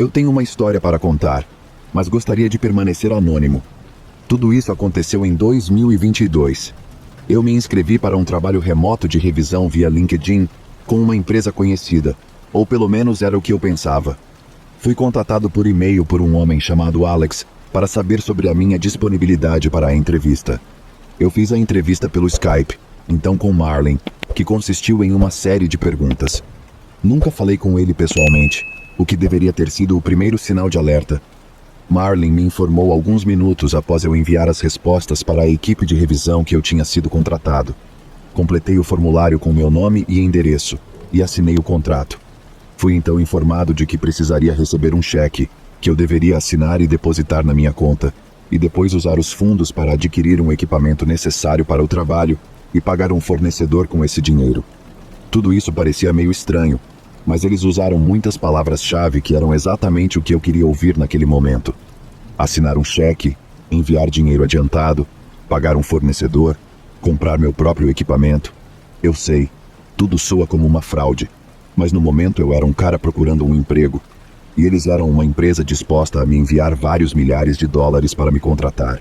Eu tenho uma história para contar, mas gostaria de permanecer anônimo. Tudo isso aconteceu em 2022. Eu me inscrevi para um trabalho remoto de revisão via LinkedIn com uma empresa conhecida, ou pelo menos era o que eu pensava. Fui contatado por e-mail por um homem chamado Alex para saber sobre a minha disponibilidade para a entrevista. Eu fiz a entrevista pelo Skype, então com Marlin, que consistiu em uma série de perguntas. Nunca falei com ele pessoalmente, o que deveria ter sido o primeiro sinal de alerta. Marlin me informou alguns minutos após eu enviar as respostas para a equipe de revisão que eu tinha sido contratado. Completei o formulário com meu nome e endereço, e assinei o contrato. Fui então informado de que precisaria receber um cheque, que eu deveria assinar e depositar na minha conta, e depois usar os fundos para adquirir um equipamento necessário para o trabalho e pagar um fornecedor com esse dinheiro. Tudo isso parecia meio estranho, mas eles usaram muitas palavras-chave que eram exatamente o que eu queria ouvir naquele momento. Assinar um cheque, enviar dinheiro adiantado, pagar um fornecedor, comprar meu próprio equipamento. Eu sei, tudo soa como uma fraude, mas no momento eu era um cara procurando um emprego, e eles eram uma empresa disposta a me enviar vários milhares de dólares para me contratar.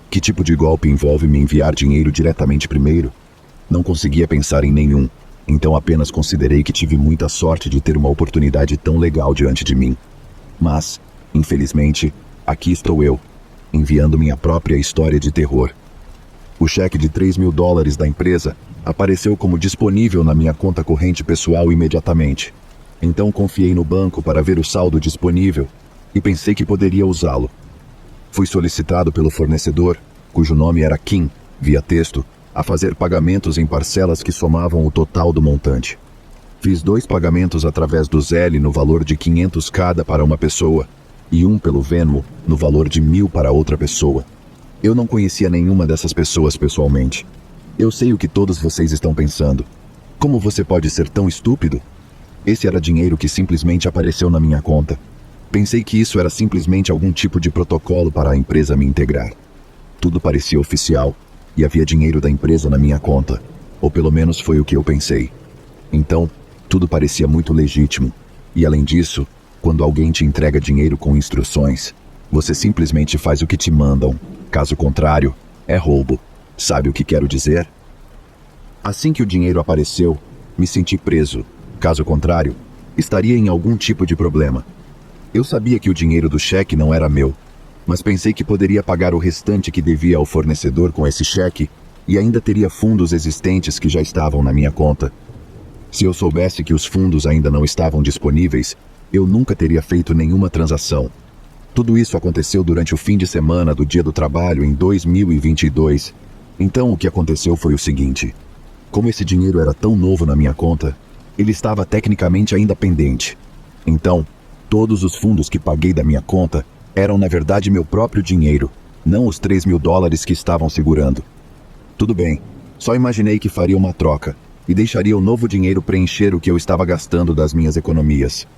Que tipo de golpe envolve me enviar dinheiro diretamente primeiro? Não conseguia pensar em nenhum, então apenas considerei que tive muita sorte de ter uma oportunidade tão legal diante de mim. Mas, infelizmente, aqui estou eu, enviando minha própria história de terror. O cheque de $3.000 da empresa apareceu como disponível na minha conta corrente pessoal imediatamente. Então confiei no banco para ver o saldo disponível e pensei que poderia usá-lo. Fui solicitado pelo fornecedor, cujo nome era Kim, via texto, a fazer pagamentos em parcelas que somavam o total do montante. Fiz 2 pagamentos através do Zelle no valor de 500 cada para uma pessoa e um pelo Venmo no valor de 1.000 para outra pessoa. Eu não conhecia nenhuma dessas pessoas pessoalmente. Eu sei o que todos vocês estão pensando. Como você pode ser tão estúpido? Esse era dinheiro que simplesmente apareceu na minha conta. Pensei que isso era simplesmente algum tipo de protocolo para a empresa me integrar. Tudo parecia oficial, e havia dinheiro da empresa na minha conta, ou pelo menos foi o que eu pensei. Então, tudo parecia muito legítimo, e além disso, quando alguém te entrega dinheiro com instruções, você simplesmente faz o que te mandam. Caso contrário, é roubo. Sabe o que quero dizer? Assim que o dinheiro apareceu, me senti preso. Caso contrário, estaria em algum tipo de problema. Eu sabia que o dinheiro do cheque não era meu, mas pensei que poderia pagar o restante que devia ao fornecedor com esse cheque e ainda teria fundos existentes que já estavam na minha conta. Se eu soubesse que os fundos ainda não estavam disponíveis, eu nunca teria feito nenhuma transação. Tudo isso aconteceu durante o fim de semana do Dia do Trabalho em 2022. Então o que aconteceu foi o seguinte: como esse dinheiro era tão novo na minha conta, ele estava tecnicamente ainda pendente. Então, todos os fundos que paguei da minha conta eram na verdade meu próprio dinheiro, não os $3.000 que estavam segurando. Tudo bem, só imaginei que faria uma troca e deixaria o novo dinheiro preencher o que eu estava gastando das minhas economias.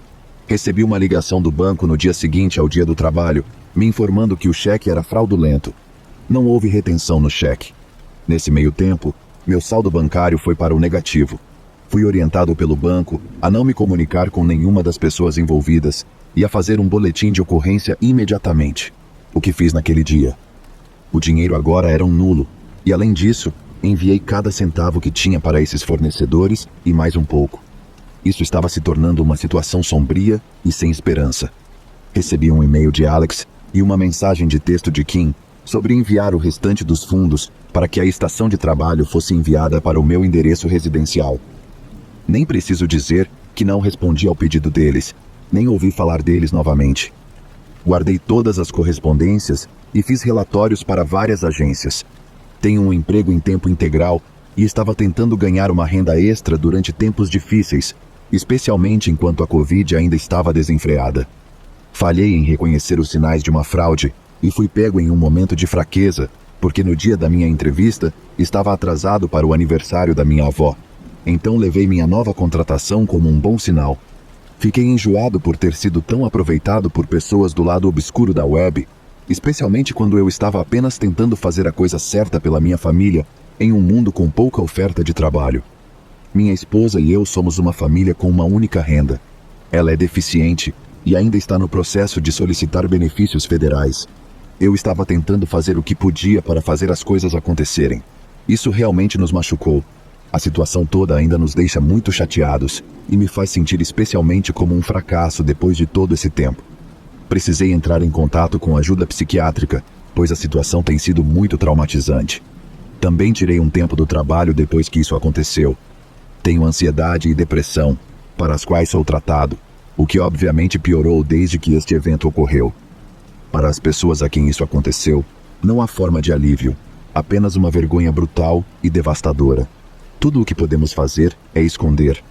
Recebi uma ligação do banco no dia seguinte ao Dia do Trabalho, me informando que o cheque era fraudulento. Não houve retenção no cheque. Nesse meio tempo, meu saldo bancário foi para o negativo. Fui orientado pelo banco a não me comunicar com nenhuma das pessoas envolvidas e a fazer um boletim de ocorrência imediatamente, o que fiz naquele dia. O dinheiro agora era um nulo, e além disso, enviei cada centavo que tinha para esses fornecedores e mais um pouco. Isso estava se tornando uma situação sombria e sem esperança. Recebi um e-mail de Alex e uma mensagem de texto de Kim sobre enviar o restante dos fundos para que a estação de trabalho fosse enviada para o meu endereço residencial. Nem preciso dizer que não respondi ao pedido deles, nem ouvi falar deles novamente. Guardei todas as correspondências e fiz relatórios para várias agências. Tenho um emprego em tempo integral e estava tentando ganhar uma renda extra durante tempos difíceis, especialmente enquanto a Covid ainda estava desenfreada. Falhei em reconhecer os sinais de uma fraude e fui pego em um momento de fraqueza, porque no dia da minha entrevista estava atrasado para o aniversário da minha avó. Então levei minha nova contratação como um bom sinal. Fiquei enjoado por ter sido tão aproveitado por pessoas do lado obscuro da web, especialmente quando eu estava apenas tentando fazer a coisa certa pela minha família em um mundo com pouca oferta de trabalho. Minha esposa e eu somos uma família com uma única renda. Ela é deficiente e ainda está no processo de solicitar benefícios federais. Eu estava tentando fazer o que podia para fazer as coisas acontecerem. Isso realmente nos machucou. A situação toda ainda nos deixa muito chateados e me faz sentir especialmente como um fracasso depois de todo esse tempo. Precisei entrar em contato com ajuda psiquiátrica, pois a situação tem sido muito traumatizante. Também tirei um tempo do trabalho depois que isso aconteceu. Tenho ansiedade e depressão, para as quais sou tratado, o que obviamente piorou desde que este evento ocorreu. Para as pessoas a quem isso aconteceu, não há forma de alívio, apenas uma vergonha brutal e devastadora. Tudo o que podemos fazer é esconder.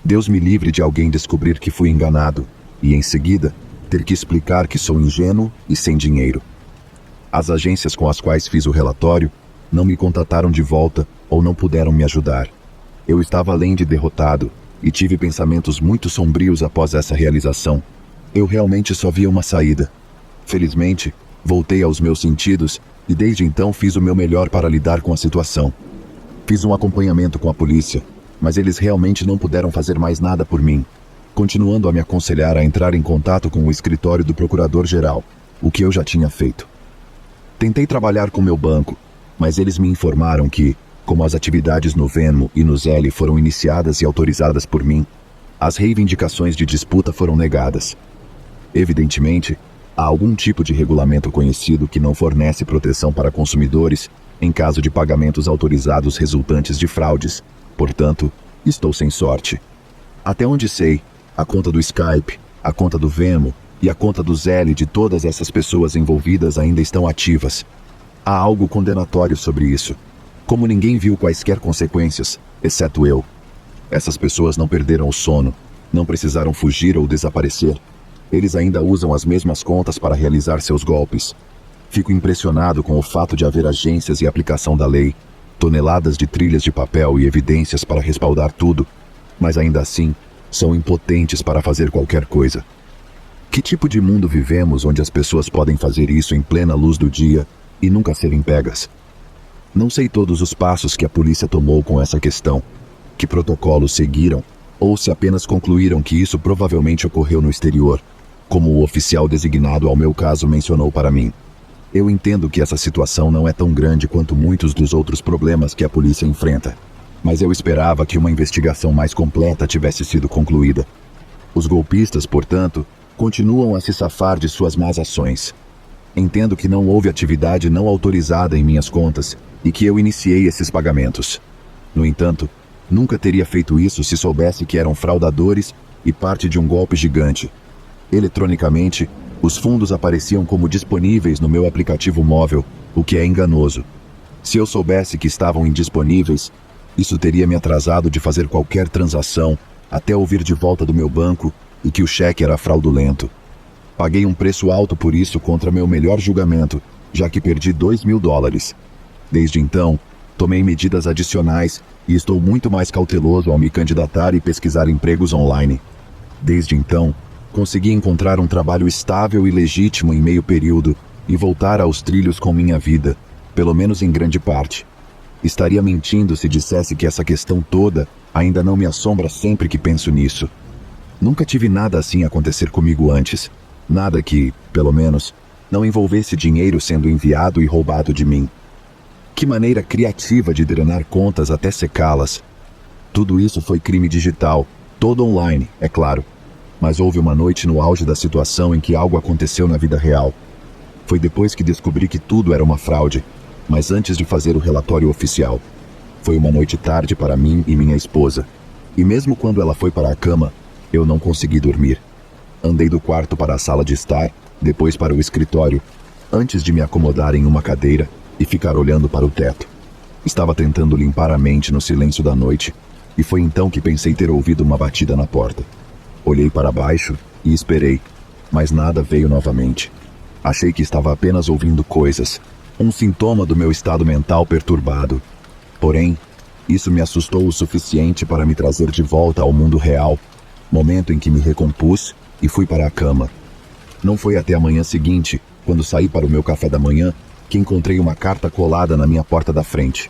Deus me livre de alguém descobrir que fui enganado e, em seguida, ter que explicar que sou ingênuo e sem dinheiro. As agências com as quais fiz o relatório não me contataram de volta ou não puderam me ajudar. Eu estava além de derrotado e tive pensamentos muito sombrios após essa realização. Eu realmente só via uma saída. Felizmente, voltei aos meus sentidos e desde então fiz o meu melhor para lidar com a situação. Fiz um acompanhamento com a polícia, mas eles realmente não puderam fazer mais nada por mim, continuando a me aconselhar a entrar em contato com o escritório do procurador-geral, o que eu já tinha feito. Tentei trabalhar com meu banco, mas eles me informaram que, como as atividades no Venmo e no Zelle foram iniciadas e autorizadas por mim, as reivindicações de disputa foram negadas. Evidentemente, há algum tipo de regulamento conhecido que não fornece proteção para consumidores em caso de pagamentos autorizados resultantes de fraudes. Portanto, estou sem sorte. Até onde sei, a conta do Skype, a conta do Venmo e a conta do Zelle de todas essas pessoas envolvidas ainda estão ativas. Há algo condenatório sobre isso. Como ninguém viu quaisquer consequências, exceto eu. Essas pessoas não perderam o sono, não precisaram fugir ou desaparecer. Eles ainda usam as mesmas contas para realizar seus golpes. Fico impressionado com o fato de haver agências e aplicação da lei, toneladas de trilhas de papel e evidências para respaldar tudo, mas ainda assim, são impotentes para fazer qualquer coisa. Que tipo de mundo vivemos onde as pessoas podem fazer isso em plena luz do dia e nunca serem pegas? Não sei todos os passos que a polícia tomou com essa questão, que protocolos seguiram, ou se apenas concluíram que isso provavelmente ocorreu no exterior, como o oficial designado ao meu caso mencionou para mim. Eu entendo que essa situação não é tão grande quanto muitos dos outros problemas que a polícia enfrenta, mas eu esperava que uma investigação mais completa tivesse sido concluída. Os golpistas, portanto, continuam a se safar de suas más ações. Entendo que não houve atividade não autorizada em minhas contas e que eu iniciei esses pagamentos. No entanto, nunca teria feito isso se soubesse que eram fraudadores e parte de um golpe gigante. Eletronicamente, os fundos apareciam como disponíveis no meu aplicativo móvel, o que é enganoso. Se eu soubesse que estavam indisponíveis, isso teria me atrasado de fazer qualquer transação até ouvir de volta do meu banco e que o cheque era fraudulento. Paguei um preço alto por isso contra meu melhor julgamento, já que perdi $2.000. Desde então, tomei medidas adicionais e estou muito mais cauteloso ao me candidatar e pesquisar empregos online. Desde então, consegui encontrar um trabalho estável e legítimo em meio período e voltar aos trilhos com minha vida, pelo menos em grande parte. Estaria mentindo se dissesse que essa questão toda ainda não me assombra sempre que penso nisso. Nunca tive nada assim acontecer comigo antes. Nada que, pelo menos, não envolvesse dinheiro sendo enviado e roubado de mim. Que maneira criativa de drenar contas até secá-las. Tudo isso foi crime digital, todo online, é claro. Mas houve uma noite no auge da situação em que algo aconteceu na vida real. Foi depois que descobri que tudo era uma fraude, mas antes de fazer o relatório oficial. Foi uma noite tarde para mim e minha esposa. E mesmo quando ela foi para a cama, eu não consegui dormir. Andei do quarto para a sala de estar, depois para o escritório, antes de me acomodar em uma cadeira e ficar olhando para o teto. Estava tentando limpar a mente no silêncio da noite, e foi então que pensei ter ouvido uma batida na porta. Olhei para baixo e esperei, mas nada veio novamente. Achei que estava apenas ouvindo coisas, um sintoma do meu estado mental perturbado. Porém, isso me assustou o suficiente para me trazer de volta ao mundo real, momento em que me recompus e fui para a cama. Não foi até a manhã seguinte, quando saí para o meu café da manhã, que encontrei uma carta colada na minha porta da frente.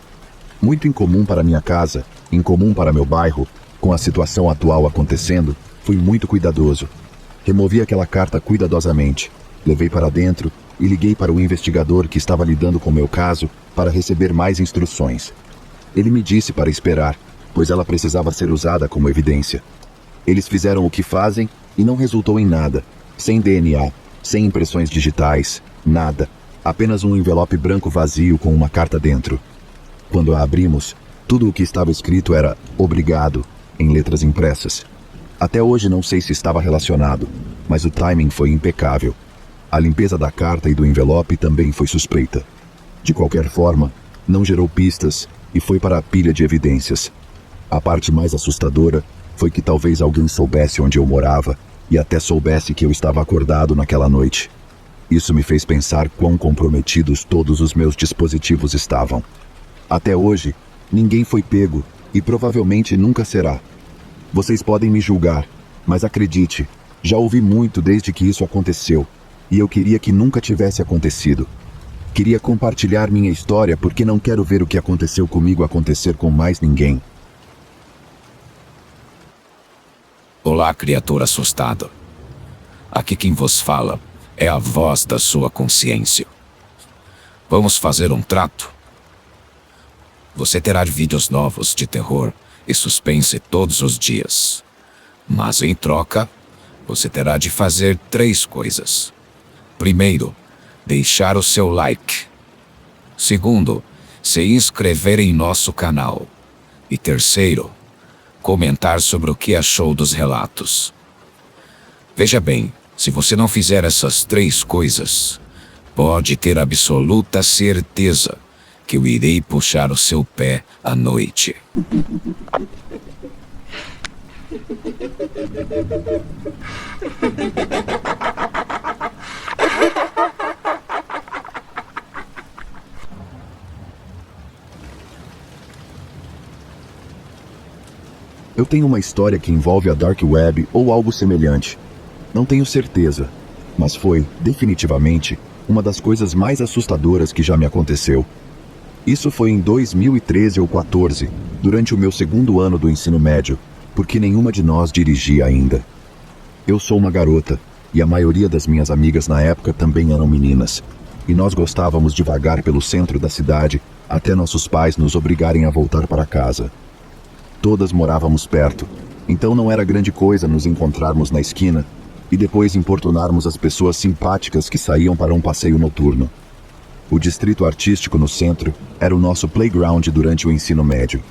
Muito incomum para minha casa, incomum para meu bairro, com a situação atual acontecendo, fui muito cuidadoso. Removi aquela carta cuidadosamente, levei para dentro e liguei para o investigador que estava lidando com meu caso para receber mais instruções. Ele me disse para esperar, pois ela precisava ser usada como evidência. Eles fizeram o que fazem e não resultou em nada. Sem DNA, sem impressões digitais, nada. Apenas um envelope branco vazio com uma carta dentro. Quando a abrimos, tudo o que estava escrito era "Obrigado", em letras impressas. Até hoje não sei se estava relacionado, mas o timing foi impecável. A limpeza da carta e do envelope também foi suspeita. De qualquer forma, não gerou pistas e foi para a pilha de evidências. A parte mais assustadora foi que talvez alguém soubesse onde eu morava e até soubesse que eu estava acordado naquela noite. Isso me fez pensar quão comprometidos todos os meus dispositivos estavam. Até hoje, ninguém foi pego e provavelmente nunca será. Vocês podem me julgar, mas acredite, já ouvi muito desde que isso aconteceu, e eu queria que nunca tivesse acontecido. Queria compartilhar minha história porque não quero ver o que aconteceu comigo acontecer com mais ninguém. Olá, criatura assustada. Aqui quem vos fala é a voz da sua consciência. Vamos fazer um trato. Você terá vídeos novos de terror e suspense todos os dias. Mas em troca, você terá de fazer 3 coisas. Primeiro, deixar o seu like. Segundo, se inscrever em nosso canal. E terceiro, comentar sobre o que achou dos relatos. Veja bem, se você não fizer essas 3 coisas, pode ter absoluta certeza que eu irei puxar o seu pé à noite. Eu tenho uma história que envolve a Dark Web ou algo semelhante. Não tenho certeza, mas foi, definitivamente, uma das coisas mais assustadoras que já me aconteceu. Isso foi em 2013 ou 14, durante o meu 2º ano do ensino médio, porque nenhuma de nós dirigia ainda. Eu sou uma garota, e a maioria das minhas amigas na época também eram meninas, e nós gostávamos de vagar pelo centro da cidade até nossos pais nos obrigarem a voltar para casa. Todas morávamos perto, então não era grande coisa nos encontrarmos na esquina e depois importunarmos as pessoas simpáticas que saíam para um passeio noturno. O distrito artístico no centro era o nosso playground durante o ensino médio.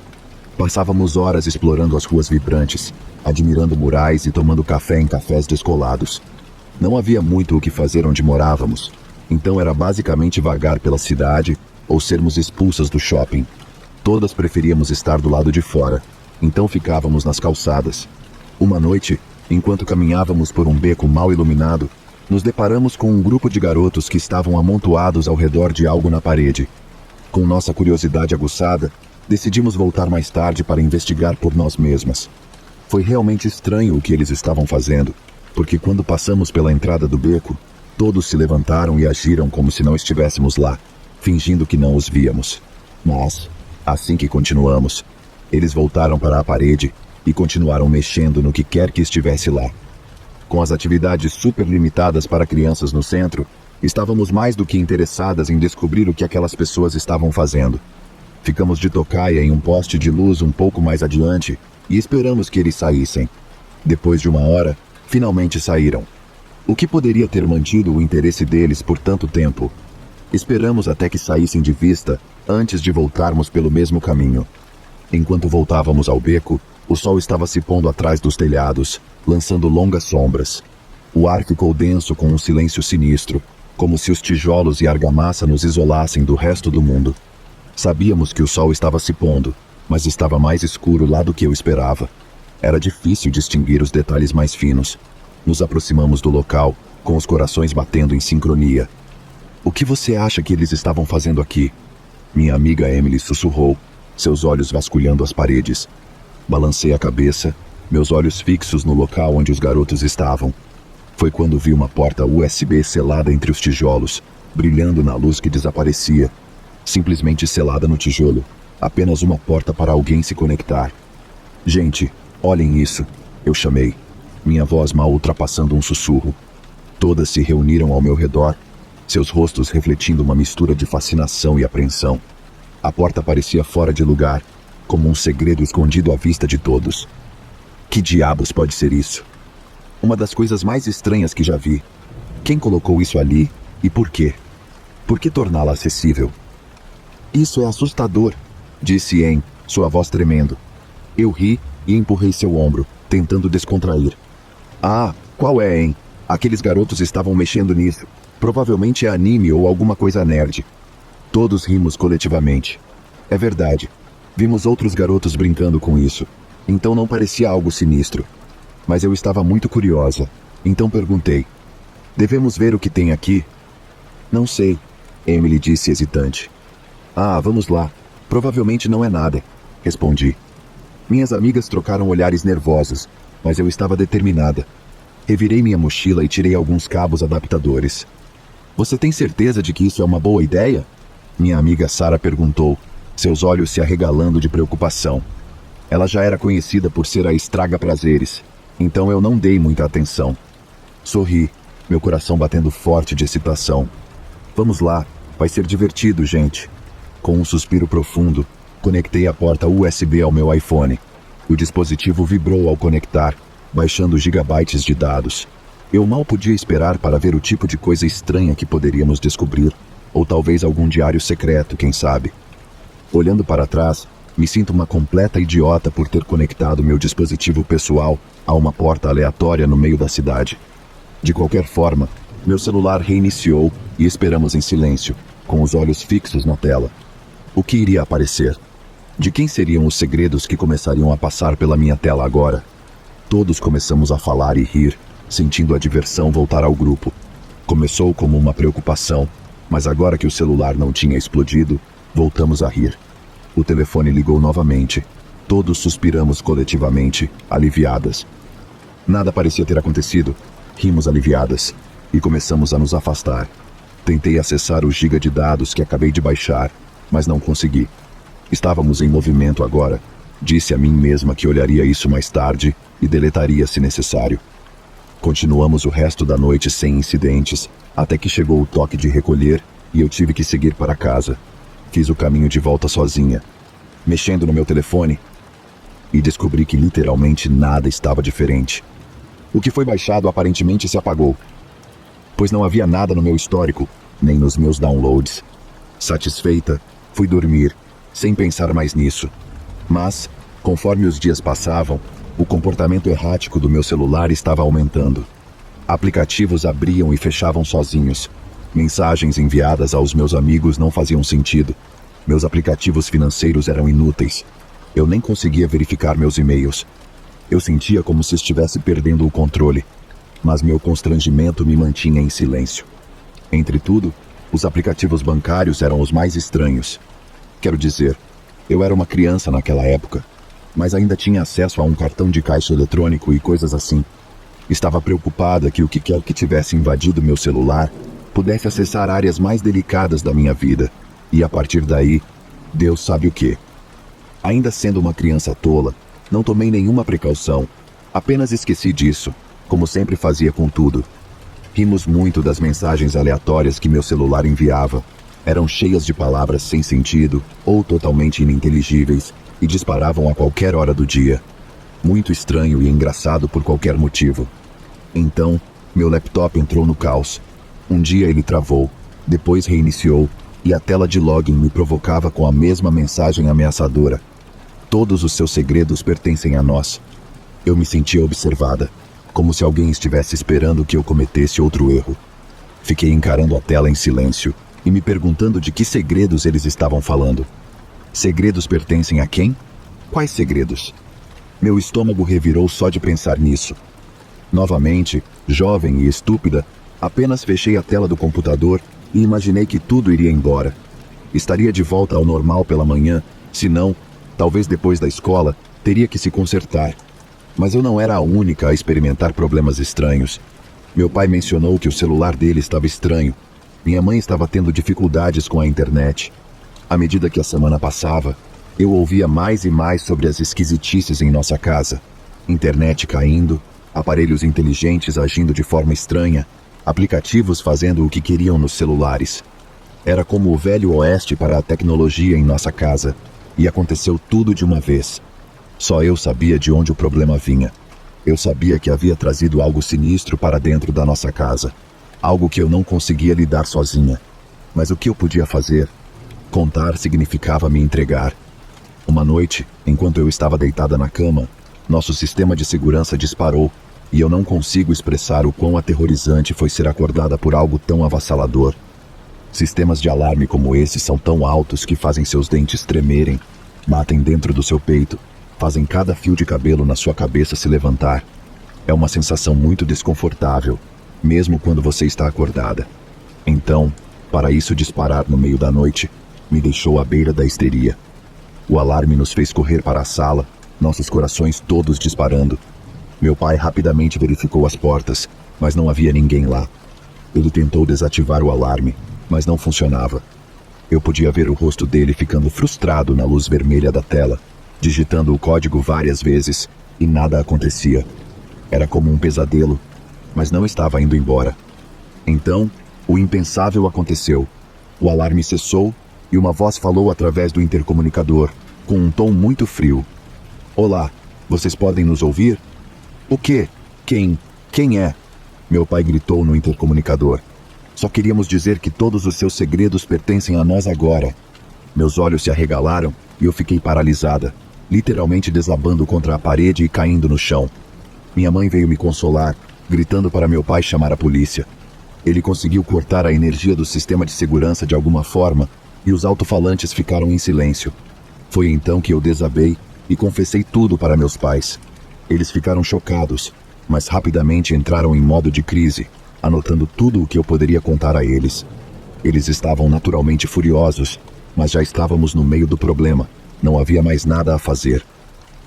Passávamos horas explorando as ruas vibrantes, admirando murais e tomando café em cafés descolados. Não havia muito o que fazer onde morávamos, então era basicamente vagar pela cidade ou sermos expulsas do shopping. Todas preferíamos estar do lado de fora, então ficávamos nas calçadas. Uma noite, enquanto caminhávamos por um beco mal iluminado, nos deparamos com um grupo de garotos que estavam amontoados ao redor de algo na parede. Com nossa curiosidade aguçada, decidimos voltar mais tarde para investigar por nós mesmas. Foi realmente estranho o que eles estavam fazendo, porque quando passamos pela entrada do beco, todos se levantaram e agiram como se não estivéssemos lá, fingindo que não os víamos. Mas, assim que continuamos, eles voltaram para a parede e continuaram mexendo no que quer que estivesse lá. Com as atividades super limitadas para crianças no centro, estávamos mais do que interessadas em descobrir o que aquelas pessoas estavam fazendo. Ficamos de tocaia em um poste de luz um pouco mais adiante e esperamos que eles saíssem. Depois de 1 hora, finalmente saíram. O que poderia ter mantido o interesse deles por tanto tempo? Esperamos até que saíssem de vista antes de voltarmos pelo mesmo caminho. Enquanto voltávamos ao beco, o sol estava se pondo atrás dos telhados, lançando longas sombras. O ar ficou denso com um silêncio sinistro, como se os tijolos e argamassa nos isolassem do resto do mundo. Sabíamos que o sol estava se pondo, mas estava mais escuro lá do que eu esperava. Era difícil distinguir os detalhes mais finos. Nos aproximamos do local, com os corações batendo em sincronia. "O que você acha que eles estavam fazendo aqui?" Minha amiga Emily sussurrou, seus olhos vasculhando as paredes. Balancei a cabeça, meus olhos fixos no local onde os garotos estavam. Foi quando vi uma porta USB selada entre os tijolos, brilhando na luz que desaparecia. Simplesmente selada no tijolo, apenas uma porta para alguém se conectar. "Gente, olhem isso", eu chamei. minha voz mal ultrapassando um sussurro. Todas se reuniram ao meu redor, seus rostos refletindo uma mistura de fascinação e apreensão. A porta parecia fora de lugar, como um segredo escondido à vista de todos. Que diabos pode ser isso? Uma das coisas mais estranhas que já vi. Quem colocou isso ali e por quê? Por que torná-la acessível? Isso é assustador, disse Anne, sua voz tremendo. Eu ri e empurrei seu ombro, tentando descontrair. Ah, qual é, Anne? Aqueles garotos estavam mexendo nisso. Provavelmente é anime ou alguma coisa nerd. Todos rimos coletivamente. É verdade. Vimos outros garotos brincando com isso. Então não parecia algo sinistro. Mas eu estava muito curiosa. Então perguntei. Devemos ver o que tem aqui? Não sei, Emily disse hesitante. Ah, vamos lá. Provavelmente não é nada, respondi. Minhas amigas trocaram olhares nervosos, mas eu estava determinada. Revirei minha mochila e tirei alguns cabos adaptadores. Você tem certeza de que isso é uma boa ideia? Minha amiga Sarah perguntou, seus olhos se arregalando de preocupação. Ela já era conhecida por ser a estraga-prazeres, então eu não dei muita atenção. Sorri, meu coração batendo forte de excitação. Vamos lá, vai ser divertido, gente. Com um suspiro profundo, conectei a porta USB ao meu iPhone. O dispositivo vibrou ao conectar, baixando gigabytes de dados. Eu mal podia esperar para ver o tipo de coisa estranha que poderíamos descobrir, ou talvez algum diário secreto, quem sabe. Olhando para trás, me sinto uma completa idiota por ter conectado meu dispositivo pessoal a uma porta aleatória no meio da cidade. De qualquer forma, meu celular reiniciou e esperamos em silêncio, com os olhos fixos na tela. O que iria aparecer? De quem seriam os segredos que começariam a passar pela minha tela agora? Todos começamos a falar e rir, sentindo a diversão voltar ao grupo. Começou como uma preocupação, mas agora que o celular não tinha explodido, voltamos a rir. O telefone ligou novamente. Todos suspiramos coletivamente, aliviadas. Nada parecia ter acontecido. Rimos aliviadas e começamos a nos afastar. Tentei acessar o giga de dados que acabei de baixar, mas não consegui. Estávamos em movimento agora. Disse a mim mesma que olharia isso mais tarde e deletaria se necessário. Continuamos o resto da noite sem incidentes, até que chegou o toque de recolher e eu tive que seguir para casa. Fiz o caminho de volta sozinha, mexendo no meu telefone, e descobri que literalmente nada estava diferente. O que foi baixado aparentemente se apagou, pois não havia nada no meu histórico, nem nos meus downloads. Satisfeita, fui dormir, sem pensar mais nisso. Mas, conforme os dias passavam, o comportamento errático do meu celular estava aumentando. Aplicativos abriam e fechavam sozinhos. Mensagens enviadas aos meus amigos não faziam sentido. Meus aplicativos financeiros eram inúteis. Eu nem conseguia verificar meus e-mails. Eu sentia como se estivesse perdendo o controle, mas meu constrangimento me mantinha em silêncio. Entretudo, os aplicativos bancários eram os mais estranhos. Quero dizer, eu era uma criança naquela época, mas ainda tinha acesso a um cartão de caixa eletrônico e coisas assim. Estava preocupada que o que quer que tivesse invadido meu celular pudesse acessar áreas mais delicadas da minha vida, e a partir daí, Deus sabe o quê. Ainda sendo uma criança tola, não tomei nenhuma precaução, apenas esqueci disso, como sempre fazia com tudo. Rimos muito das mensagens aleatórias que meu celular enviava. Eram cheias de palavras sem sentido ou totalmente ininteligíveis e disparavam a qualquer hora do dia. Muito estranho e engraçado por qualquer motivo. Então, meu laptop entrou no caos. Um dia ele travou, depois reiniciou, e a tela de login me provocava com a mesma mensagem ameaçadora. Todos os seus segredos pertencem a nós. Eu me sentia observada, como se alguém estivesse esperando que eu cometesse outro erro. Fiquei encarando a tela em silêncio e me perguntando de que segredos eles estavam falando. Segredos pertencem a quem? Quais segredos? Meu estômago revirou só de pensar nisso. Novamente, jovem e estúpida, apenas fechei a tela do computador e imaginei que tudo iria embora. Estaria de volta ao normal pela manhã, se não, talvez depois da escola, teria que se consertar. Mas eu não era a única a experimentar problemas estranhos. Meu pai mencionou que o celular dele estava estranho. Minha mãe estava tendo dificuldades com a internet. À medida que a semana passava, eu ouvia mais e mais sobre as esquisitices em nossa casa. Internet caindo, Aparelhos inteligentes agindo de forma estranha, aplicativos fazendo o que queriam nos celulares. Era como o velho oeste para a tecnologia em nossa casa, e aconteceu tudo de uma vez. Só eu sabia de onde o problema vinha. Eu sabia que havia trazido algo sinistro para dentro da nossa casa, algo que eu não conseguia lidar sozinha. Mas o que eu podia fazer? Contar significava me entregar. Uma noite, enquanto eu estava deitada na cama, nosso sistema de segurança disparou, e eu não consigo expressar o quão aterrorizante foi ser acordada por algo tão avassalador. Sistemas de alarme como esse são tão altos que fazem seus dentes tremerem, batem dentro do seu peito, fazem cada fio de cabelo na sua cabeça se levantar. É uma sensação muito desconfortável, mesmo quando você está acordada. Então, para isso disparar no meio da noite, me deixou à beira da histeria. O alarme nos fez correr para a sala, nossos corações todos disparando. Meu pai rapidamente verificou as portas, mas não havia ninguém lá. Ele tentou desativar o alarme, mas não funcionava. Eu podia ver o rosto dele ficando frustrado na luz vermelha da tela, digitando o código várias vezes, e nada acontecia. Era como um pesadelo, mas não estava indo embora. Então, o impensável aconteceu. O alarme cessou e uma voz falou através do intercomunicador, com um tom muito frio. "Olá, vocês podem nos ouvir?" "O quê? Quem é?" Meu pai gritou no intercomunicador. "Só queríamos dizer que todos os seus segredos pertencem a nós agora." Meus olhos se arregalaram e eu fiquei paralisada, literalmente desabando contra a parede e caindo no chão. Minha mãe veio me consolar, gritando para meu pai chamar a polícia. Ele conseguiu cortar a energia do sistema de segurança de alguma forma e os alto-falantes ficaram em silêncio. Foi então que eu desabei e confessei tudo para meus pais. Eles ficaram chocados, mas rapidamente entraram em modo de crise, anotando tudo o que eu poderia contar a eles. Eles estavam naturalmente furiosos, mas já estávamos no meio do problema. Não havia mais nada a fazer.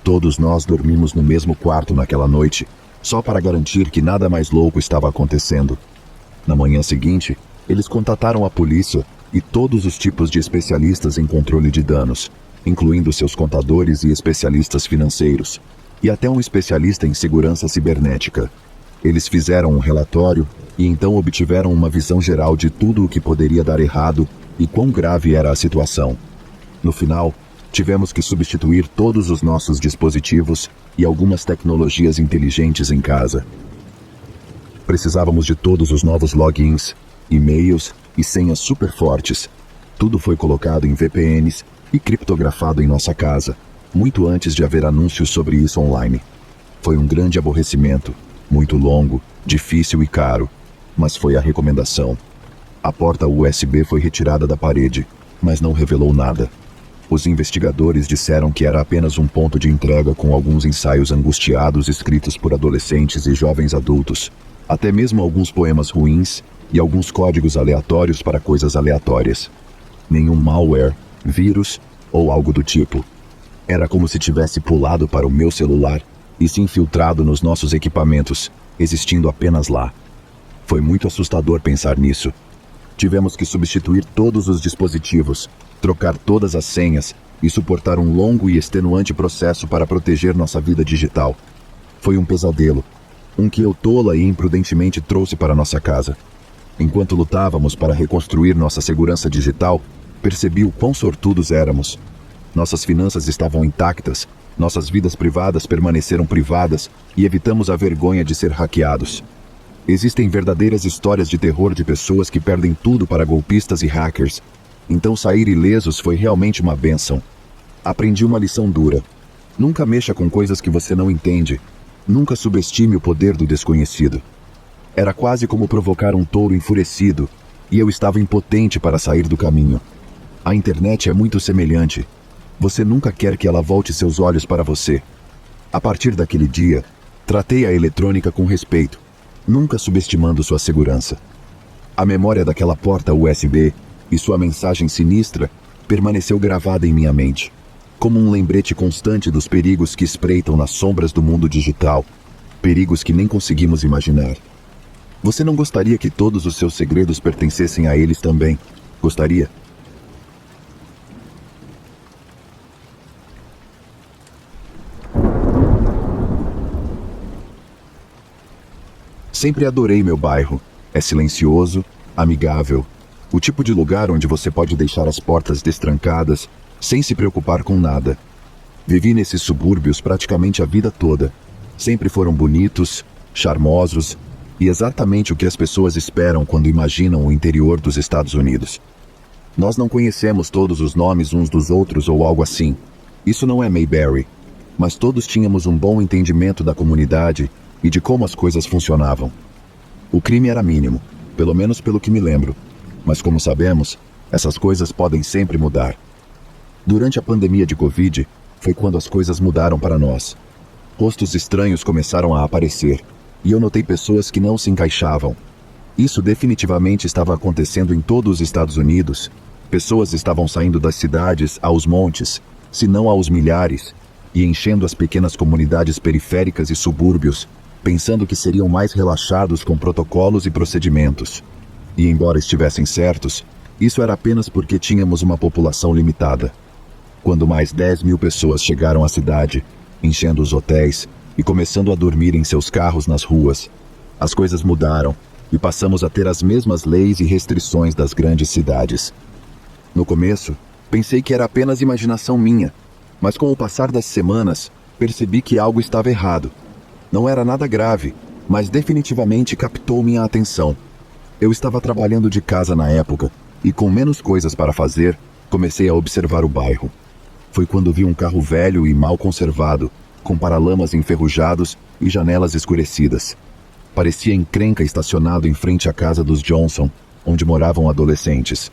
Todos nós dormimos no mesmo quarto naquela noite, só para garantir que nada mais louco estava acontecendo. Na manhã seguinte, eles contataram a polícia e todos os tipos de especialistas em controle de danos, incluindo seus contadores e especialistas financeiros, e até um especialista em segurança cibernética. Eles fizeram um relatório e então obtiveram uma visão geral de tudo o que poderia dar errado e quão grave era a situação. No final, tivemos que substituir todos os nossos dispositivos e algumas tecnologias inteligentes em casa. Precisávamos de todos os novos logins, e-mails e senhas super fortes. Tudo foi colocado em VPNs e criptografado em nossa casa, muito antes de haver anúncios sobre isso online. Foi um grande aborrecimento, muito longo, difícil e caro, mas foi a recomendação. A porta USB foi retirada da parede, mas não revelou nada. Os investigadores disseram que era apenas um ponto de entrega com alguns ensaios angustiados escritos por adolescentes e jovens adultos, até mesmo alguns poemas ruins e alguns códigos aleatórios para coisas aleatórias. Nenhum malware, vírus ou algo do tipo. Era como se tivesse pulado para o meu celular e se infiltrado nos nossos equipamentos, existindo apenas lá. Foi muito assustador pensar nisso. Tivemos que substituir todos os dispositivos, trocar todas as senhas e suportar um longo e extenuante processo para proteger nossa vida digital. Foi um pesadelo, um que eu tola e imprudentemente trouxe para nossa casa. Enquanto lutávamos para reconstruir nossa segurança digital, percebi o quão sortudos éramos. Nossas finanças estavam intactas, nossas vidas privadas permaneceram privadas e evitamos a vergonha de ser hackeados. Existem verdadeiras histórias de terror de pessoas que perdem tudo para golpistas e hackers. Então sair ilesos foi realmente uma bênção. Aprendi uma lição dura. Nunca mexa com coisas que você não entende. Nunca subestime o poder do desconhecido. Era quase como provocar um touro enfurecido, e eu estava impotente para sair do caminho. A internet é muito semelhante. Você nunca quer que ela volte seus olhos para você. A partir daquele dia, tratei a eletrônica com respeito, nunca subestimando sua segurança. A memória daquela porta USB e sua mensagem sinistra permaneceu gravada em minha mente, como um lembrete constante dos perigos que espreitam nas sombras do mundo digital, perigos que nem conseguimos imaginar. Você não gostaria que todos os seus segredos pertencessem a eles também? Gostaria? Sempre adorei meu bairro. É silencioso, amigável. O tipo de lugar onde você pode deixar as portas destrancadas, sem se preocupar com nada. Vivi nesses subúrbios praticamente a vida toda. Sempre foram bonitos, charmosos e exatamente o que as pessoas esperam quando imaginam o interior dos Estados Unidos. Nós não conhecemos todos os nomes uns dos outros ou algo assim. Isso não é Mayberry. Mas todos tínhamos um bom entendimento da comunidade e de como as coisas funcionavam. O crime era mínimo, pelo menos pelo que me lembro. Mas como sabemos, essas coisas podem sempre mudar. Durante a pandemia de Covid, foi quando as coisas mudaram para nós. Rostos estranhos começaram a aparecer, e eu notei pessoas que não se encaixavam. Isso definitivamente estava acontecendo em todos os Estados Unidos. Pessoas estavam saindo das cidades aos montes, se não aos milhares, e enchendo as pequenas comunidades periféricas e subúrbios, pensando que seriam mais relaxados com protocolos e procedimentos. E embora estivessem certos, isso era apenas porque tínhamos uma população limitada. Quando mais 10.000 pessoas chegaram à cidade, enchendo os hotéis e começando a dormir em seus carros nas ruas, as coisas mudaram e passamos a ter as mesmas leis e restrições das grandes cidades. No começo, pensei que era apenas imaginação minha, mas com o passar das semanas, percebi que algo estava errado. Não era nada grave, mas definitivamente captou minha atenção. Eu estava trabalhando de casa na época, e com menos coisas para fazer, comecei a observar o bairro. Foi quando vi um carro velho e mal conservado, com paralamas enferrujados e janelas escurecidas. Parecia encrenca estacionado em frente à casa dos Johnson, onde moravam adolescentes.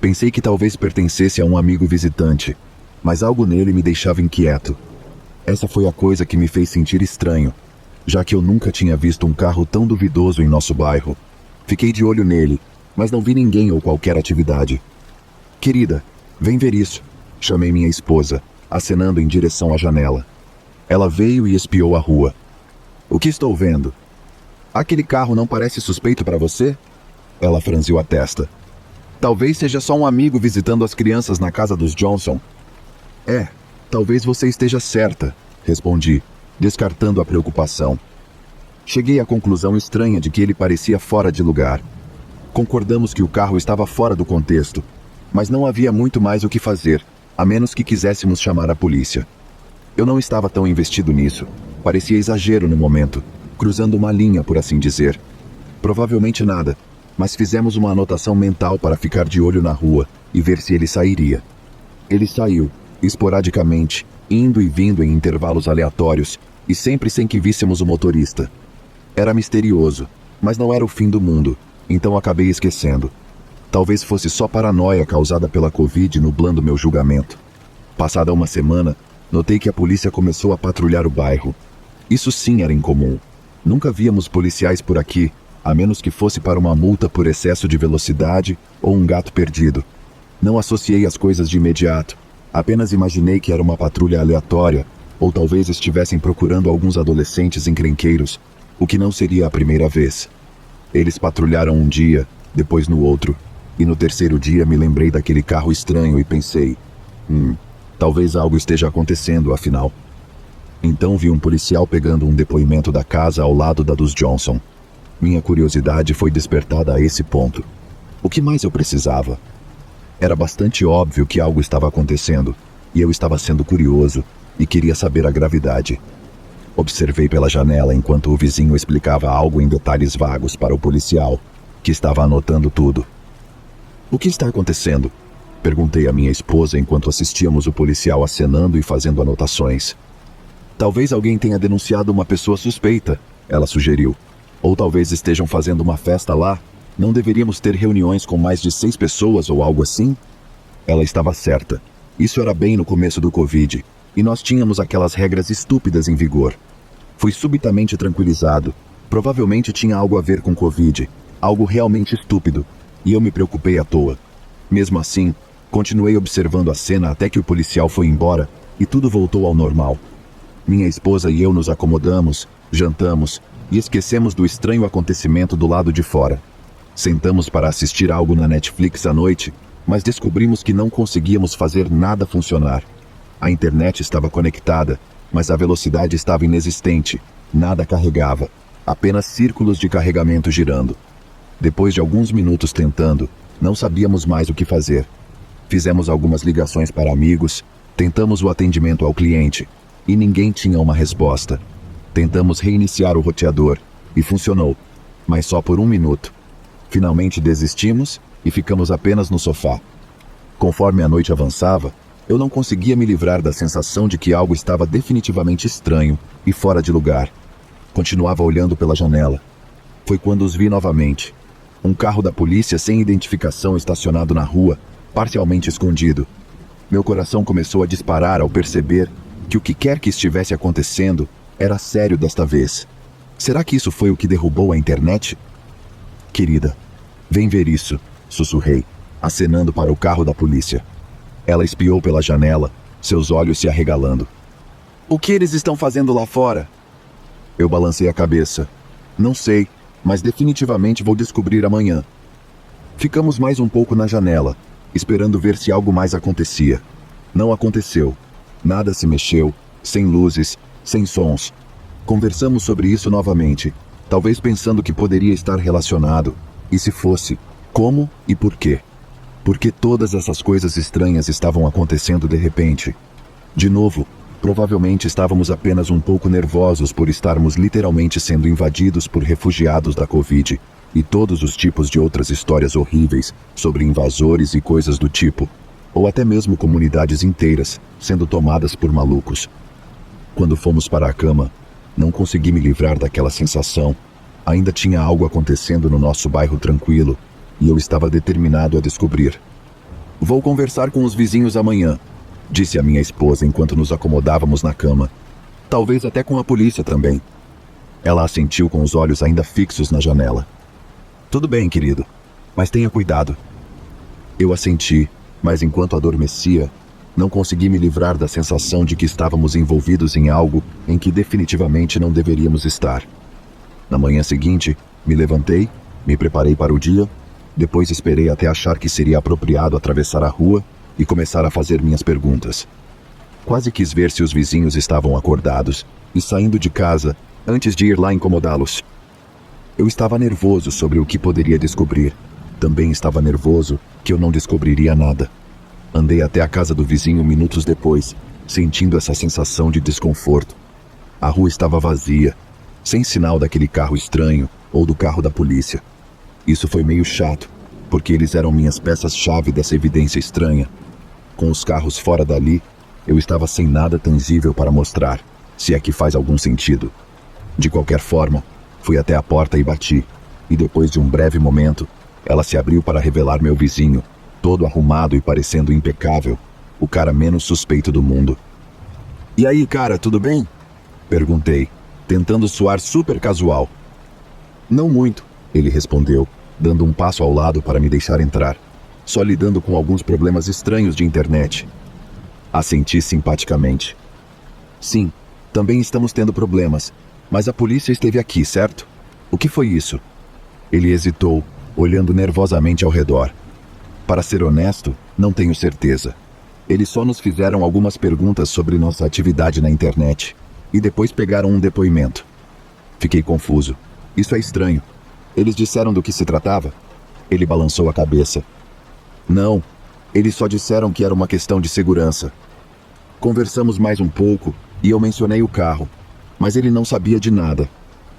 Pensei que talvez pertencesse a um amigo visitante, mas algo nele me deixava inquieto. Essa foi a coisa que me fez sentir estranho, já que eu nunca tinha visto um carro tão duvidoso em nosso bairro. Fiquei de olho nele, mas não vi ninguém ou qualquer atividade. Querida, vem ver isso, chamei minha esposa, acenando em direção à janela. Ela veio e espiou a rua. O que estou vendo? Aquele carro não parece suspeito para você? Ela franziu a testa. Talvez seja só um amigo visitando as crianças na casa dos Johnson. Talvez você esteja certa, respondi, descartando a preocupação. Cheguei à conclusão estranha de que ele parecia fora de lugar. Concordamos que o carro estava fora do contexto, mas não havia muito mais o que fazer, a menos que quiséssemos chamar a polícia. Eu não estava tão investido nisso. Parecia exagero no momento, cruzando uma linha, por assim dizer. Provavelmente nada, mas fizemos uma anotação mental para ficar de olho na rua e ver se ele sairia. Ele saiu, esporadicamente, indo e vindo em intervalos aleatórios, e sempre sem que víssemos o motorista. Era misterioso, mas não era o fim do mundo, então acabei esquecendo. Talvez fosse só paranoia causada pela Covid nublando meu julgamento. Passada uma semana, notei que a polícia começou a patrulhar o bairro. Isso sim era incomum. Nunca víamos policiais por aqui, a menos que fosse para uma multa por excesso de velocidade ou um gato perdido. Não associei as coisas de imediato, apenas imaginei que era uma patrulha aleatória, ou talvez estivessem procurando alguns adolescentes encrenqueiros, o que não seria a primeira vez. Eles patrulharam um dia, depois no outro, e no terceiro dia me lembrei daquele carro estranho e pensei, talvez algo esteja acontecendo, afinal. Então vi um policial pegando um depoimento da casa ao lado da dos Johnson. Minha curiosidade foi despertada a esse ponto. O que mais eu precisava? Era bastante óbvio que algo estava acontecendo, e eu estava sendo curioso e queria saber a gravidade. Observei pela janela enquanto o vizinho explicava algo em detalhes vagos para o policial, que estava anotando tudo. O que está acontecendo? Perguntei à minha esposa enquanto assistíamos o policial acenando e fazendo anotações. Talvez alguém tenha denunciado uma pessoa suspeita, ela sugeriu. Ou talvez estejam fazendo uma festa lá. Não deveríamos ter reuniões com mais de 6 pessoas ou algo assim? Ela estava certa. Isso era bem no começo do Covid, e nós tínhamos aquelas regras estúpidas em vigor. Fui subitamente tranquilizado. Provavelmente tinha algo a ver com Covid, algo realmente estúpido, e eu me preocupei à toa. Mesmo assim, continuei observando a cena até que o policial foi embora e tudo voltou ao normal. Minha esposa e eu nos acomodamos, jantamos e esquecemos do estranho acontecimento do lado de fora. Sentamos para assistir algo na Netflix à noite, mas descobrimos que não conseguíamos fazer nada funcionar. A internet estava conectada, mas a velocidade estava inexistente, nada carregava. Apenas círculos de carregamento girando. Depois de alguns minutos tentando, não sabíamos mais o que fazer. Fizemos algumas ligações para amigos, tentamos o atendimento ao cliente, e ninguém tinha uma resposta. Tentamos reiniciar o roteador, e funcionou, mas só por 1 minuto. Finalmente desistimos e ficamos apenas no sofá. Conforme a noite avançava, eu não conseguia me livrar da sensação de que algo estava definitivamente estranho e fora de lugar. Continuava olhando pela janela. Foi quando os vi novamente. Um carro da polícia sem identificação estacionado na rua, parcialmente escondido. Meu coração começou a disparar ao perceber que o que quer que estivesse acontecendo era sério desta vez. Será que isso foi o que derrubou a internet? Querida, vem ver isso, sussurrei, acenando para o carro da polícia. Ela espiou pela janela, seus olhos se arregalando. O que eles estão fazendo lá fora? Eu balancei a cabeça. Não sei, mas definitivamente vou descobrir amanhã. Ficamos mais um pouco na janela, esperando ver se algo mais acontecia. Não aconteceu. Nada se mexeu, sem luzes, sem sons. Conversamos sobre isso novamente, talvez pensando que poderia estar relacionado. E se fosse, como e por quê? Por que todas essas coisas estranhas estavam acontecendo de repente? De novo, provavelmente estávamos apenas um pouco nervosos por estarmos literalmente sendo invadidos por refugiados da Covid e todos os tipos de outras histórias horríveis sobre invasores e coisas do tipo, ou até mesmo comunidades inteiras sendo tomadas por malucos. Quando fomos para a cama, não consegui me livrar daquela sensação. Ainda tinha algo acontecendo no nosso bairro tranquilo, e eu estava determinado a descobrir. Vou conversar com os vizinhos amanhã, disse a minha esposa enquanto nos acomodávamos na cama. Talvez até com a polícia também. Ela assentiu com os olhos ainda fixos na janela. Tudo bem, querido, mas tenha cuidado. Eu assenti, mas enquanto adormecia, não consegui me livrar da sensação de que estávamos envolvidos em algo em que definitivamente não deveríamos estar. Na manhã seguinte, me levantei, me preparei para o dia, depois esperei até achar que seria apropriado atravessar a rua e começar a fazer minhas perguntas. Quase quis ver se os vizinhos estavam acordados e saindo de casa antes de ir lá incomodá-los. Eu estava nervoso sobre o que poderia descobrir. Também estava nervoso que eu não descobriria nada. Andei até a casa do vizinho minutos depois, sentindo essa sensação de desconforto. A rua estava vazia, sem sinal daquele carro estranho ou do carro da polícia. Isso foi meio chato, porque eles eram minhas peças-chave dessa evidência estranha. Com os carros fora dali, eu estava sem nada tangível para mostrar, se é que faz algum sentido. De qualquer forma, fui até a porta e bati, e depois de um breve momento, ela se abriu para revelar meu vizinho, todo arrumado e parecendo impecável, o cara menos suspeito do mundo. E aí, cara, tudo bem? Perguntei, tentando soar super casual. Não muito, ele respondeu, dando um passo ao lado para me deixar entrar, só lidando com alguns problemas estranhos de internet. Assenti simpaticamente. Sim, também estamos tendo problemas, mas a polícia esteve aqui, certo? O que foi isso? Ele hesitou, olhando nervosamente ao redor. Para ser honesto, não tenho certeza. Eles só nos fizeram algumas perguntas sobre nossa atividade na internet e depois pegaram um depoimento. Fiquei confuso. Isso é estranho. Eles disseram do que se tratava? Ele balançou a cabeça. Não, eles só disseram que era uma questão de segurança. Conversamos mais um pouco e eu mencionei o carro, mas ele não sabia de nada.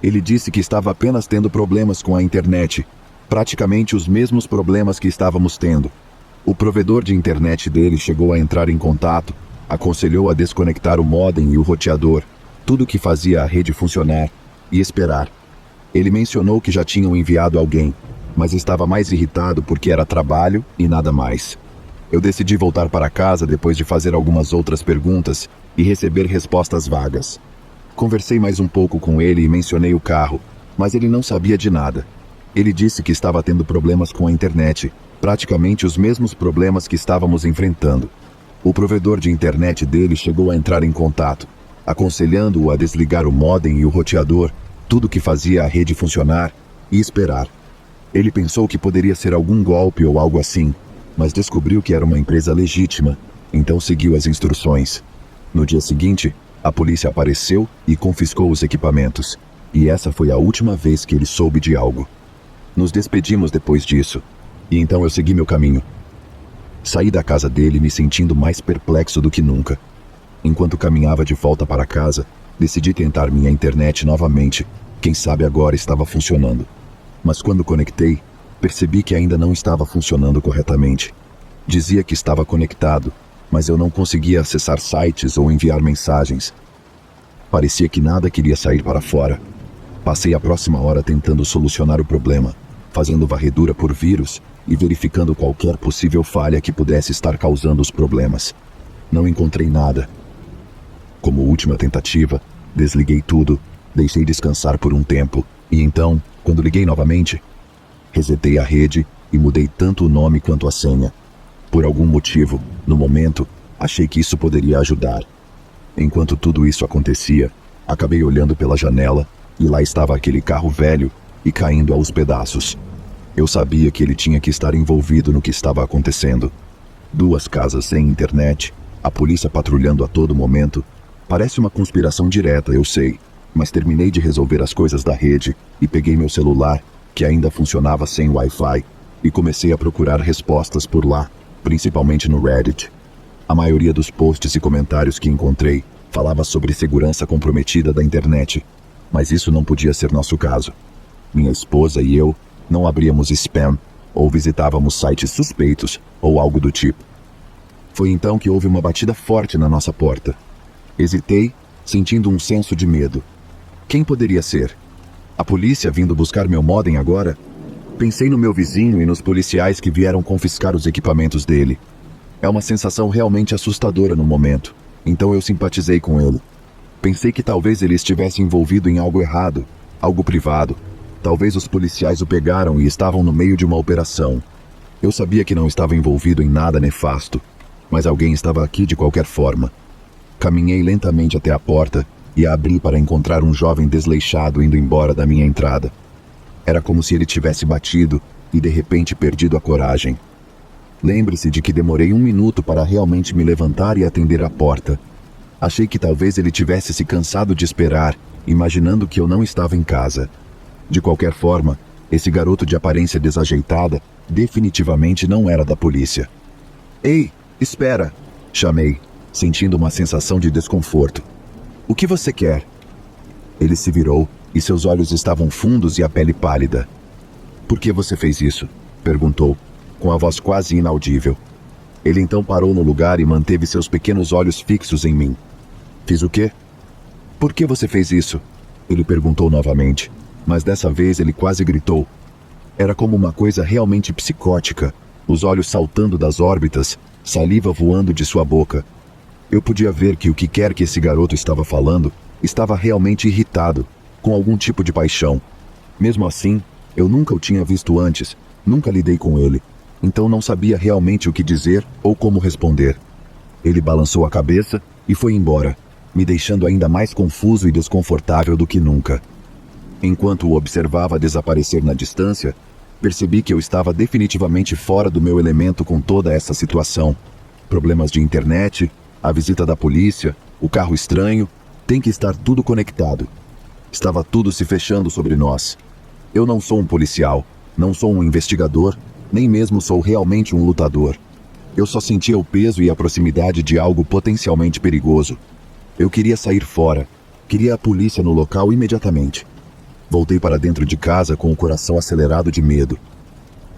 Ele disse que estava apenas tendo problemas com a internet, praticamente os mesmos problemas que estávamos tendo. O provedor de internet dele chegou a entrar em contato, aconselhou a desconectar o módem e o roteador, tudo que fazia a rede funcionar, e esperar. Ele mencionou que já tinham enviado alguém, mas estava mais irritado porque era trabalho e nada mais. Eu decidi voltar para casa depois de fazer algumas outras perguntas e receber respostas vagas. Conversei mais um pouco com ele e mencionei o carro, mas ele não sabia de nada. Ele disse que estava tendo problemas com a internet, praticamente os mesmos problemas que estávamos enfrentando. O provedor de internet dele chegou a entrar em contato, aconselhando-o a desligar o módem e o roteador, tudo que fazia a rede funcionar, e esperar. Ele pensou que poderia ser algum golpe ou algo assim, mas descobriu que era uma empresa legítima, então seguiu as instruções. No dia seguinte, a polícia apareceu e confiscou os equipamentos. e essa foi a última vez que ele soube de algo. Nos despedimos depois disso, e então eu segui meu caminho. Saí da casa dele me sentindo mais perplexo do que nunca. Enquanto caminhava de volta para casa, decidi tentar minha internet novamente. Quem sabe agora estava funcionando. Mas quando conectei, percebi que ainda não estava funcionando corretamente. Dizia que estava conectado, mas eu não conseguia acessar sites ou enviar mensagens. Parecia que nada queria sair para fora. Passei a próxima hora tentando solucionar o problema, fazendo varredura por vírus e verificando qualquer possível falha que pudesse estar causando os problemas. Não encontrei nada. Como última tentativa, desliguei tudo, deixei descansar por um tempo e então, quando liguei novamente, resetei a rede e mudei tanto o nome quanto a senha. Por algum motivo, no momento, achei que isso poderia ajudar. Enquanto tudo isso acontecia, acabei olhando pela janela e lá estava aquele carro velho e caindo aos pedaços. Eu sabia que ele tinha que estar envolvido no que estava acontecendo. 2 casas sem internet, a polícia patrulhando a todo momento. Parece uma conspiração direta, eu sei, mas terminei de resolver as coisas da rede e peguei meu celular, que ainda funcionava sem Wi-Fi, e comecei a procurar respostas por lá, principalmente no Reddit. A maioria dos posts e comentários que encontrei falava sobre segurança comprometida da internet, mas isso não podia ser nosso caso. Minha esposa e eu não abríamos spam ou visitávamos sites suspeitos ou algo do tipo. Foi então que houve uma batida forte na nossa porta. Hesitei, sentindo um senso de medo. Quem poderia ser? A polícia vindo buscar meu modem agora? Pensei no meu vizinho e nos policiais que vieram confiscar os equipamentos dele. É uma sensação realmente assustadora no momento, então eu simpatizei com ele. Pensei que talvez ele estivesse envolvido em algo errado, algo privado. Talvez os policiais o pegaram e estavam no meio de uma operação. Eu sabia que não estava envolvido em nada nefasto, mas alguém estava aqui de qualquer forma. Caminhei lentamente até a porta e a abri para encontrar um jovem desleixado indo embora da minha entrada. Era como se ele tivesse batido e de repente perdido a coragem. Lembre-se de que demorei 1 minuto para realmente me levantar e atender a porta. Achei que talvez ele tivesse se cansado de esperar, imaginando que eu não estava em casa. De qualquer forma, esse garoto de aparência desajeitada definitivamente não era da polícia. "Ei, espera!" chamei, sentindo uma sensação de desconforto. "O que você quer?" Ele se virou e seus olhos estavam fundos e a pele pálida. "Por que você fez isso?" perguntou, com a voz quase inaudível. Ele então parou no lugar e manteve seus pequenos olhos fixos em mim. "Fiz o quê?" "Por que você fez isso?" Ele perguntou novamente, mas dessa vez ele quase gritou. Era como uma coisa realmente psicótica, os olhos saltando das órbitas, saliva voando de sua boca. Eu podia ver que o que quer que esse garoto estava falando estava realmente irritado, com algum tipo de paixão. Mesmo assim, eu nunca o tinha visto antes, nunca lidei com ele, então não sabia realmente o que dizer ou como responder. Ele balançou a cabeça e foi embora, me deixando ainda mais confuso e desconfortável do que nunca. Enquanto o observava desaparecer na distância, percebi que eu estava definitivamente fora do meu elemento com toda essa situação. Problemas de internet, a visita da polícia, o carro estranho, tem que estar tudo conectado. Estava tudo se fechando sobre nós. Eu não sou um policial, não sou um investigador, nem mesmo sou realmente um lutador. Eu só sentia o peso e a proximidade de algo potencialmente perigoso. Eu queria sair fora, queria a polícia no local imediatamente. Voltei para dentro de casa com o coração acelerado de medo.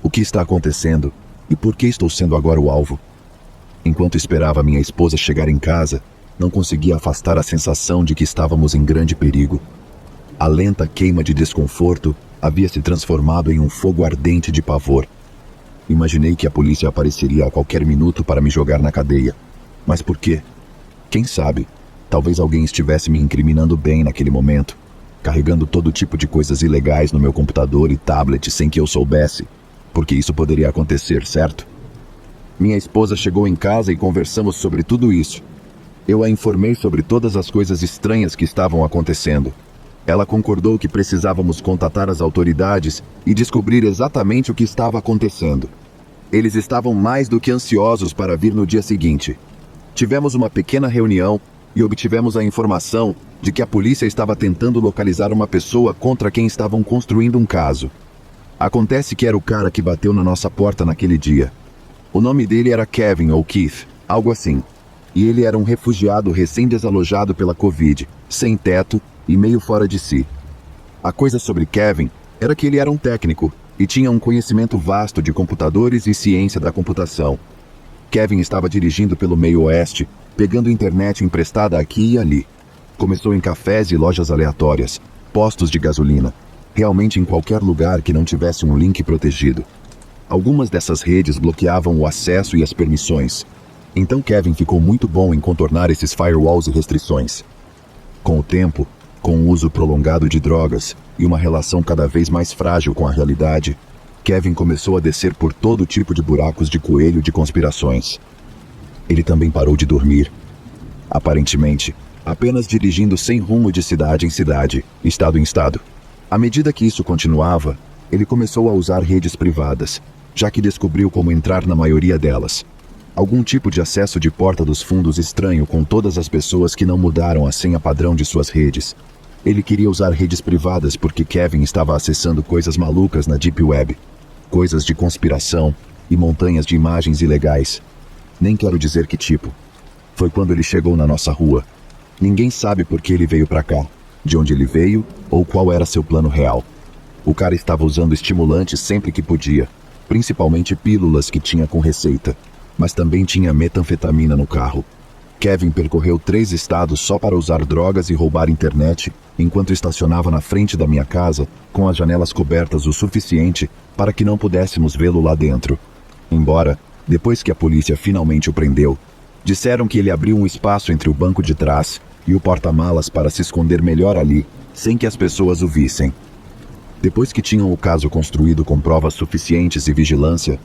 O que está acontecendo e por que estou sendo agora o alvo? Enquanto esperava minha esposa chegar em casa, não conseguia afastar a sensação de que estávamos em grande perigo. A lenta queima de desconforto havia se transformado em um fogo ardente de pavor. Imaginei que a polícia apareceria a qualquer minuto para me jogar na cadeia. Mas por quê? Quem sabe? Talvez alguém estivesse me incriminando bem naquele momento, carregando todo tipo de coisas ilegais no meu computador e tablet sem que eu soubesse, porque isso poderia acontecer, certo? Minha esposa chegou em casa e conversamos sobre tudo isso. Eu a informei sobre todas as coisas estranhas que estavam acontecendo. Ela concordou que precisávamos contatar as autoridades e descobrir exatamente o que estava acontecendo. Eles estavam mais do que ansiosos para vir no dia seguinte. Tivemos uma pequena reunião e obtivemos a informação de que a polícia estava tentando localizar uma pessoa contra quem estavam construindo um caso. Acontece que era o cara que bateu na nossa porta naquele dia. O nome dele era Kevin ou Keith, algo assim. E ele era um refugiado recém-desalojado pela Covid, sem teto e meio fora de si. A coisa sobre Kevin era que ele era um técnico e tinha um conhecimento vasto de computadores e ciência da computação. Kevin estava dirigindo pelo meio oeste, pegando internet emprestada aqui e ali. Começou em cafés e lojas aleatórias, postos de gasolina, realmente em qualquer lugar que não tivesse um link protegido. Algumas dessas redes bloqueavam o acesso e as permissões. Então Kevin ficou muito bom em contornar esses firewalls e restrições. Com o tempo, com o uso prolongado de drogas e uma relação cada vez mais frágil com a realidade, Kevin começou a descer por todo tipo de buracos de coelho de conspirações. Ele também parou de dormir. Aparentemente, apenas dirigindo sem rumo de cidade em cidade, estado em estado. À medida que isso continuava, ele começou a usar redes privadas, já que descobriu como entrar na maioria delas. Algum tipo de acesso de porta dos fundos estranho com todas as pessoas que não mudaram a senha padrão de suas redes. Ele queria usar redes privadas porque Kevin estava acessando coisas malucas na Deep Web. Coisas de conspiração e montanhas de imagens ilegais. Nem quero dizer que tipo. Foi quando ele chegou na nossa rua. Ninguém sabe por que ele veio pra cá, de onde ele veio ou qual era seu plano real. O cara estava usando estimulantes sempre que podia, principalmente pílulas que tinha com receita, mas também tinha metanfetamina no carro. Kevin percorreu 3 estados só para usar drogas e roubar internet, enquanto estacionava na frente da minha casa, com as janelas cobertas o suficiente para que não pudéssemos vê-lo lá dentro. Embora, depois que a polícia finalmente o prendeu, disseram que ele abriu um espaço entre o banco de trás e o porta-malas para se esconder melhor ali, sem que as pessoas o vissem. Depois que tinham o caso construído com provas suficientes e vigilância,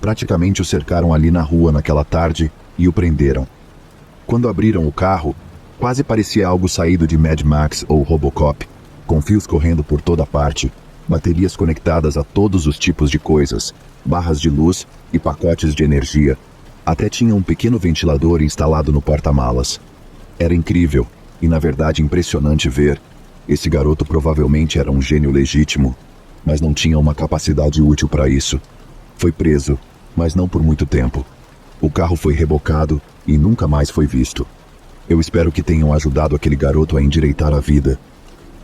praticamente o cercaram ali na rua naquela tarde e o prenderam. Quando abriram o carro, quase parecia algo saído de Mad Max ou Robocop, com fios correndo por toda parte, baterias conectadas a todos os tipos de coisas, barras de luz e pacotes de energia. Até tinha um pequeno ventilador instalado no porta-malas. Era incrível e, na verdade, impressionante ver. Esse garoto provavelmente era um gênio legítimo, mas não tinha uma capacidade útil para isso. Foi preso, mas não por muito tempo. O carro foi rebocado e nunca mais foi visto. Eu espero que tenham ajudado aquele garoto a endireitar a vida.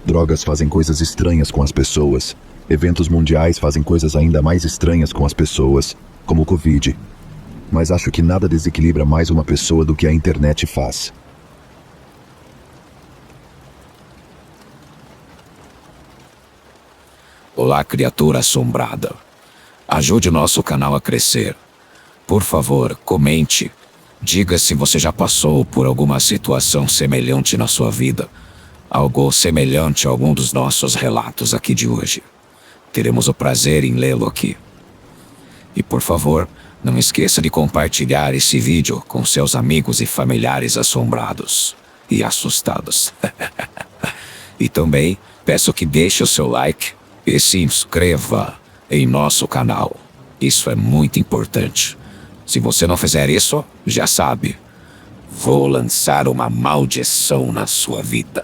Drogas fazem coisas estranhas com as pessoas. Eventos mundiais fazem coisas ainda mais estranhas com as pessoas, como o Covid. Mas acho que nada desequilibra mais uma pessoa do que a internet faz. Olá, criatura assombrada. Ajude o nosso canal a crescer. Por favor, comente. Diga se você já passou por alguma situação semelhante na sua vida. Algo semelhante a algum dos nossos relatos aqui de hoje. Teremos o prazer em lê-lo aqui. E por favor, não esqueça de compartilhar esse vídeo com seus amigos e familiares assombrados e assustados. E também peço que deixe o seu like e se inscreva em nosso canal. Isso é muito importante. Se você não fizer isso, já sabe, vou lançar uma maldição na sua vida.